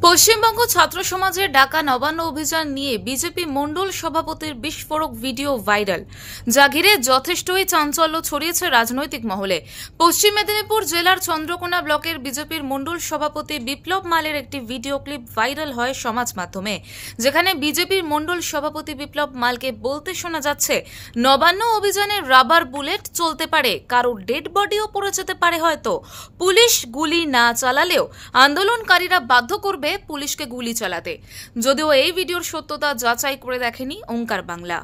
পশ্চিমবঙ্গ ছাত্র সমাজের ডাকা নবান্ন অভিযান নিয়ে বিজেপি মণ্ডল সভাপতির বিস্ফোরক ভিডিও ভাইরাল, যা ঘিরে যথেষ্টই চাঞ্চল্য ছড়িয়েছে রাজনৈতিক মহলে। পশ্চিম মেদিনীপুর জেলার চন্দ্রকোনা ব্লকের বিজেপির মণ্ডল সভাপতি বিপ্লব মালের একটি ভিডিও ক্লিপ ভাইরাল হয় সমাজ মাধ্যমে, যেখানে বিজেপির মণ্ডল সভাপতি বিপ্লব মালকে বলতে শোনা যাচ্ছে, নবান্ন অভিযানে রাবার বুলেট চলতে পারে, কারোর ডেড বডিও পড়ে যেতে পারে, হয়তো পুলিশ গুলি না চালালেও আন্দোলনকারীরা বাধ্য করবে পুলিশকে গুলি চালাতে। যদিও এই ভিডিওর সত্যতা যাচাই করে দেখেনি ওঙ্কার বাংলা।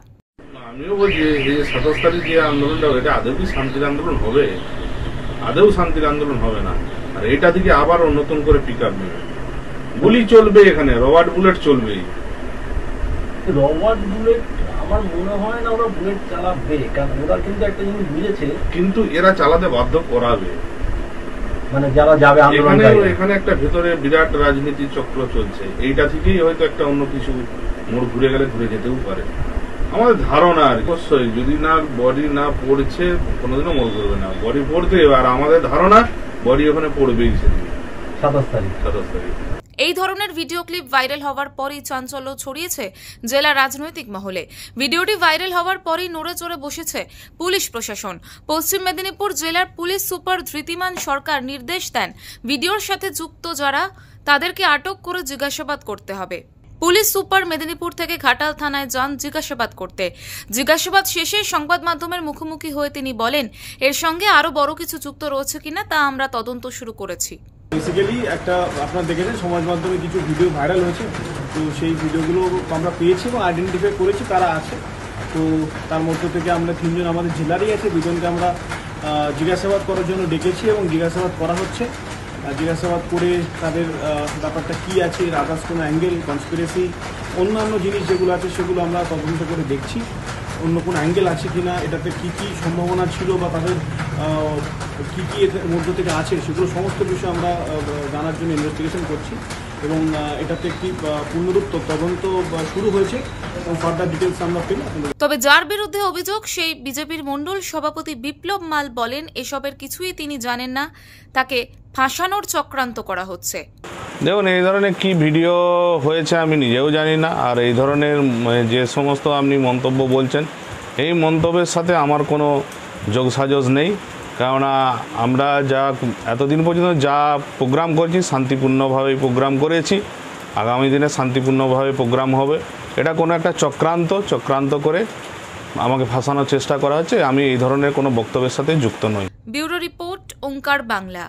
আমিও বলছি যে 27 তারিখ যে আন্দোলনটা এটা আদৌ কি শান্তির আন্দোলন হবে? আদৌ শান্তির আন্দোলন হবে না। আর এটা থেকে আবার নতুন করে পিক আপ নেবে, গুলি চলবে, এখানে রবার্ট বুলেট চলবে। রবার্ট বুলেট আমার মনে হয় না ওরা বুলেট চালাবে, কারণ ওরা কিন্তু একটা জিনিস বুঝেছে, কিন্তু এরা চালাতে বাধ্য করাবে। মানে যারা যাবে এখানে একটা ভেতরে বিরাট রাজনীতি চক্র চলছে, এইটা থেকেই হয়তো একটা অন্য কিছু মোড় ঘুরে গেলে ঘুরে যেতেও পারে। আমাদের ধারণা অবশ্যই যদি না বডি না পড়ছে কোনোদিনও মোড় ঘুরবে না, বডি পড়তে। আর আমাদের ধারণা বডি ওখানে পড়বেই সেদিন 27 তারিখ। এই ধরনের ভিডিও ক্লিপ ভাইরাল হওয়ার পরই চাঞ্চল্য ছড়িয়েছে জেলা রাজনৈতিক মহলে। ভিডিওটি ভাইরাল হওয়ার পরই নড়ে চড়ে বসেছে পুলিশ প্রশাসন। পশ্চিম মেদিনীপুর জেলার পুলিশ সুপার ধৃতিমান সরকার নির্দেশ দেন, ভিডিওর সাথে যুক্ত যারা তাদেরকে আটক করে জিজ্ঞাসাবাদ করতে হবে। পুলিশ সুপার মেদিনীপুর থেকে ঘাটাল থানায় যান জিজ্ঞাসাবাদ করতে। জিজ্ঞাসাবাদ শেষে সংবাদ মাধ্যমের মুখোমুখি হয়ে তিনি বলেন, এর সঙ্গে আরো বড় কিছু যুক্ত রয়েছে কিনা তা আমরা তদন্ত শুরু করেছি। বেসিক্যালি একটা আপনারা দেখেছেন সমাজ মাধ্যমে কিছু ভিডিও ভাইরাল হয়েছে, তো সেই ভিডিওগুলো আমরা পেয়েছি এবং আইডেন্টিফাই করেছি কারা আছে। তো তার মধ্য থেকে আমরা 3 জন আমাদের জেলারই আছে, 2 জনকে আমরা জিজ্ঞাসাবাদ করার জন্য ডেকেছি এবং জিজ্ঞাসাবাদ করা হচ্ছে। জিজ্ঞাসাবাদ করে তাদের ব্যাপারটা কী আছে, আদার্স কোনো অ্যাঙ্গেল, কনস্পিরেসি, অন্যান্য জিনিস যেগুলো আছে সেগুলো আমরা তদন্ত করে দেখছি। অন্য কোনো অ্যাঙ্গেল আছে কিনা, এটাতে কী কী সম্ভাবনা ছিল বা তাদের কী কী এর মধ্য থেকে আছে সেগুলো সমস্ত বিষয় আমরা জানার জন্য ইনভেস্টিগেশন করছি এবং এটাতে একটি পূর্ণরূপ তদন্ত শুরু হয়েছে এবং ফার্দার ডিটেলস আমরা পেলাম। তবে যার বিরুদ্ধে অভিযোগ, সেই বিজেপির মণ্ডল সভাপতি বিপ্লব মাল বলেন, এসবের কিছুই তিনি জানেন না, তাকে ফাঁসানোর চক্রান্ত করা হচ্ছে। দেখুন, এই ধরনের কি ভিডিও হয়েছে আমি নিজেও জানি না। আর এই ধরনের যে সমস্ত আপনি মন্তব্য বলছেন, এই মন্তব্যের সাথে আমার কোনো যোগসাজশ নেই। কেননা আমরা যা এতদিন পর্যন্ত যা প্রোগ্রাম করছি শান্তিপূর্ণভাবেই প্রোগ্রাম করেছি, আগামী দিনে শান্তিপূর্ণভাবে প্রোগ্রাম হবে। এটা কোনো একটা চক্রান্ত করে আমাকে ফাঁসানোর চেষ্টা করা হচ্ছে। আমি এই ধরনের কোনো বক্তব্যের সাথে যুক্ত নই। ব্যুরো রিপোর্ট, ওঙ্কার বাংলা।